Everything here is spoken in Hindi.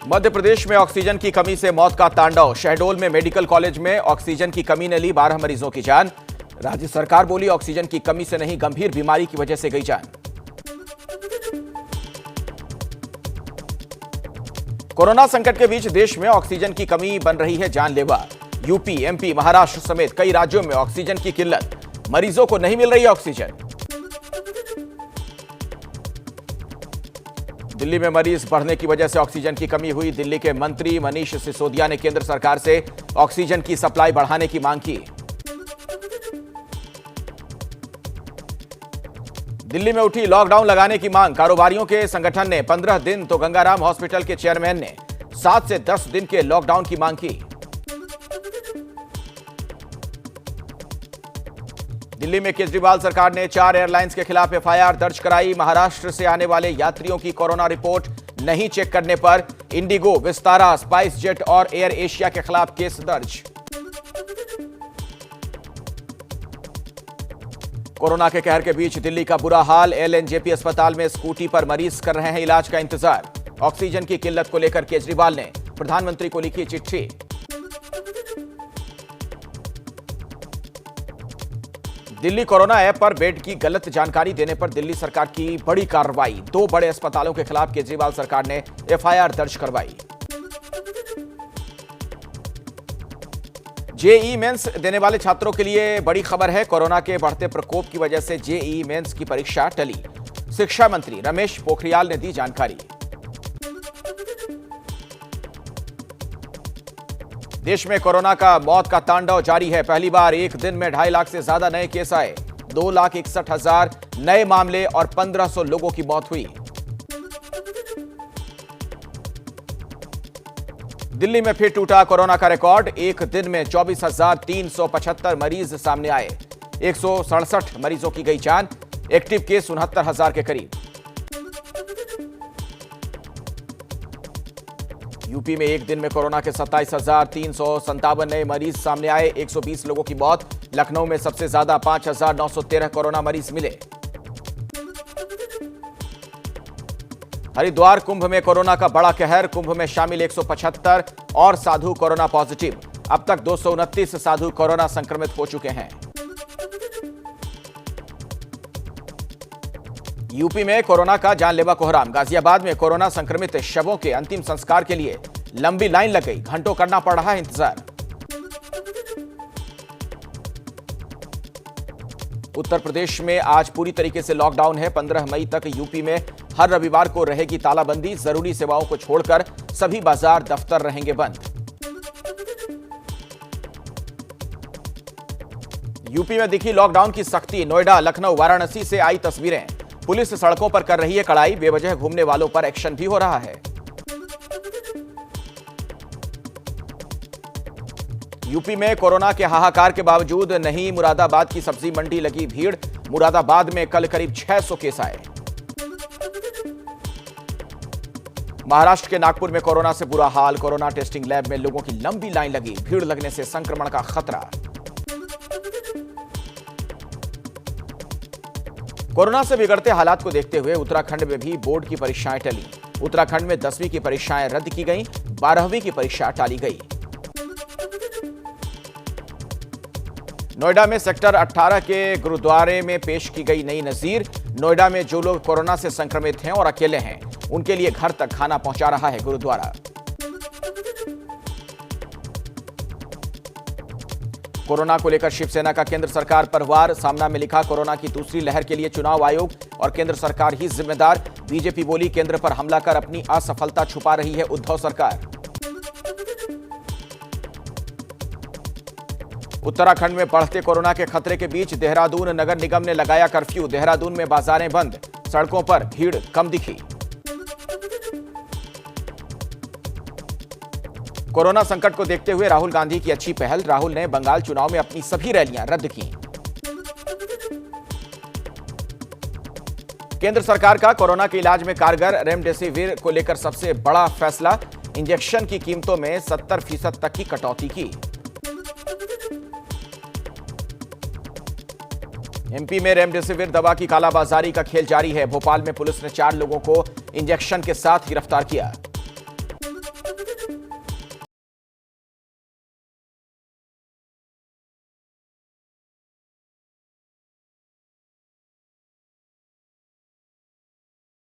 मध्य प्रदेश में ऑक्सीजन की कमी से मौत का तांडव। शहडोल में मेडिकल कॉलेज में ऑक्सीजन की कमी ने ली 12 मरीजों की जान। राज्य सरकार बोली ऑक्सीजन की कमी से नहीं, गंभीर बीमारी की वजह से गई जान। कोरोना संकट के बीच देश में ऑक्सीजन की कमी बन रही है जानलेवा। यूपी, एमपी, महाराष्ट्र समेत कई राज्यों में ऑक्सीजन की किल्लत। मरीजों को नहीं मिल रही ऑक्सीजन। दिल्ली में मरीज बढ़ने की वजह से ऑक्सीजन की कमी हुई। दिल्ली के मंत्री मनीष सिसोदिया ने केंद्र सरकार से ऑक्सीजन की सप्लाई बढ़ाने की मांग की। दिल्ली में उठी लॉकडाउन लगाने की मांग। कारोबारियों के संगठन ने 15 दिन तो गंगाराम हॉस्पिटल के चेयरमैन ने 7 से 10 दिन के लॉकडाउन की मांग की। दिल्ली में केजरीवाल सरकार ने 4 एयरलाइंस के खिलाफ एफआईआर दर्ज कराई। महाराष्ट्र से आने वाले यात्रियों की कोरोना रिपोर्ट नहीं चेक करने पर इंडिगो, विस्तारा, स्पाइस जेट और एयर एशिया के खिलाफ केस दर्ज। कोरोना के कहर के बीच दिल्ली का बुरा हाल। एलएनजेपी अस्पताल में स्कूटी पर मरीज कर रहे हैं इलाज का इंतजार। ऑक्सीजन की किल्लत को लेकर केजरीवाल ने प्रधानमंत्री को लिखी चिट्ठी। दिल्ली कोरोना ऐप पर बेड की गलत जानकारी देने पर दिल्ली सरकार की बड़ी कार्रवाई। 2 बड़े अस्पतालों के खिलाफ केजरीवाल सरकार ने एफआईआर दर्ज करवाई। जेईई मेंस देने वाले छात्रों के लिए बड़ी खबर है। कोरोना के बढ़ते प्रकोप की वजह से जेईई मेंस की परीक्षा टली। शिक्षा मंत्री रमेश पोखरियाल ने दी जानकारी। देश में कोरोना का मौत का तांडव जारी है। पहली बार एक दिन में 2.5 लाख से ज्यादा नए केस आए। 2,61,000 नए मामले और 1,500 लोगों की मौत हुई। दिल्ली में फिर टूटा कोरोना का रिकॉर्ड। एक दिन में 24,375 मरीज सामने आए। 167 मरीजों की गई जान। एक्टिव केस 69,000 के करीब। यूपी में एक दिन में कोरोना के 27,357 नए मरीज सामने आए। 120 लोगों की मौत। लखनऊ में सबसे ज्यादा 5,913 कोरोना मरीज मिले। हरिद्वार कुंभ में कोरोना का बड़ा कहर। कुंभ में शामिल 175 और साधु कोरोना पॉजिटिव। अब तक 229 साधु कोरोना संक्रमित हो चुके हैं। यूपी में कोरोना का जानलेवा कोहराम। गाजियाबाद में कोरोना संक्रमित शवों के अंतिम संस्कार के लिए लंबी लाइन लग गई। घंटों करना पड़ रहा है इंतजार। उत्तर प्रदेश में आज पूरी तरीके से लॉकडाउन है। 15 मई तक यूपी में हर रविवार को रहेगी तालाबंदी। जरूरी सेवाओं को छोड़कर सभी बाजार, दफ्तर रहेंगे बंद। यूपी में दिखी लॉकडाउन की सख्ती। नोएडा, लखनऊ, वाराणसी से आई तस्वीरें। पुलिस सड़कों पर कर रही है कड़ाई। बेवजह घूमने वालों पर एक्शन भी हो रहा है। यूपी में कोरोना के हाहाकार के बावजूद नहीं मुरादाबाद की सब्जी मंडी लगी भीड़। मुरादाबाद में कल करीब 600 केस आए। महाराष्ट्र के नागपुर में कोरोना से बुरा हाल। कोरोना टेस्टिंग लैब में लोगों की लंबी लाइन लगी। भीड़ लगने से संक्रमण का खतरा। कोरोना से बिगड़ते हालात को देखते हुए उत्तराखंड में भी बोर्ड की परीक्षाएं टली। उत्तराखंड में 10वीं की परीक्षाएं रद्द की गईं। 12वीं की परीक्षा टाली गई। नोएडा में सेक्टर 18 के गुरुद्वारे में पेश की गई नई नजीर। नोएडा में जो लोग कोरोना से संक्रमित हैं और अकेले हैं, उनके लिए घर तक खाना पहुंचा रहा है गुरुद्वारा। कोरोना को लेकर शिवसेना का केंद्र सरकार पर वार। सामना में लिखा, कोरोना की दूसरी लहर के लिए चुनाव आयोग और केंद्र सरकार ही जिम्मेदार। बीजेपी बोली, केंद्र पर हमला कर अपनी असफलता छुपा रही है उद्धव सरकार। उत्तराखंड में बढ़ते कोरोना के खतरे के बीच देहरादून नगर निगम ने लगाया कर्फ्यू। देहरादून में बाजारें बंद। सड़कों पर भीड़ कम दिखी। कोरोना संकट को देखते हुए राहुल गांधी की अच्छी पहल। राहुल ने बंगाल चुनाव में अपनी सभी रैलियां रद्द की। केंद्र सरकार का कोरोना के इलाज में कारगर रेमडेसिविर को लेकर सबसे बड़ा फैसला। इंजेक्शन की कीमतों में 70% तक की कटौती की। एमपी में रेमडेसिविर दवा की कालाबाजारी का खेल जारी है। भोपाल में पुलिस ने 4 लोगों को इंजेक्शन के साथ गिरफ्तार किया।